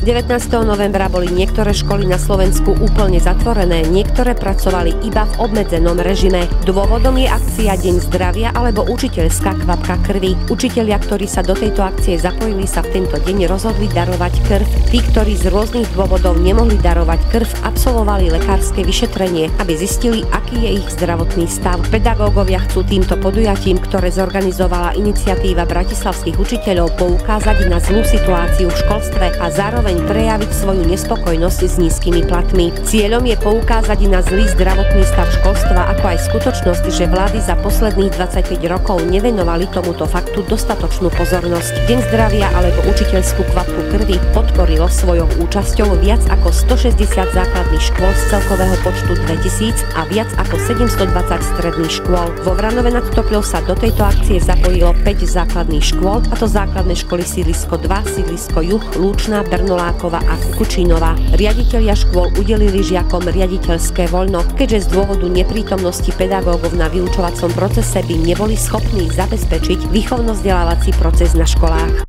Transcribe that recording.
19. novembra boli niektoré školy na Slovensku úplne zatvorené, niektoré pracovali iba v obmedzenom režime. Dôvodom je akcia Deň zdravia alebo učiteľská kvapka krvi. Učitelia, ktorí sa do tejto akcie zapojili, sa v tento deň rozhodli darovať krv. Tí, ktorí z rôznych dôvodov nemohli darovať krv, absolvovali lekárske vyšetrenie, aby zistili, aký je ich zdravotný stav. Pedagógovia chcú týmto podujatím, ktoré zorganizovala iniciatíva bratislavských učiteľov, poukázať na zlú situáciu v školstve a zároveň prejaviť svoju nespokojnosť s nízkymi platmi. Cieľom je poukázať na zlý zdravotný stav školstva, ako aj skutočnosť, že vlády za posledných 25 rokov nevenovali tomuto faktu dostatočnú pozornosť. Deň zdravia alebo učiteľskú kvapku krvi podporilo svojou účasťou viac ako 160 základných škôl z celkového počtu 2000 a viac ako 720 stredných škôl. Vo Vranove nad Topľou sa do tejto akcie zapojilo 5 základných škôl, a to základné školy Sídlisko 2, Sídlisko Juh, Lúčna, Bernolákova a Kukučínova. Riaditelia škôl udelili žiakom riaditeľské voľno, keďže z dôvodu neprítomnosti pedagógov na vyučovacom procese by neboli schopní zabezpečiť výchovno-vzdelávací proces na školách.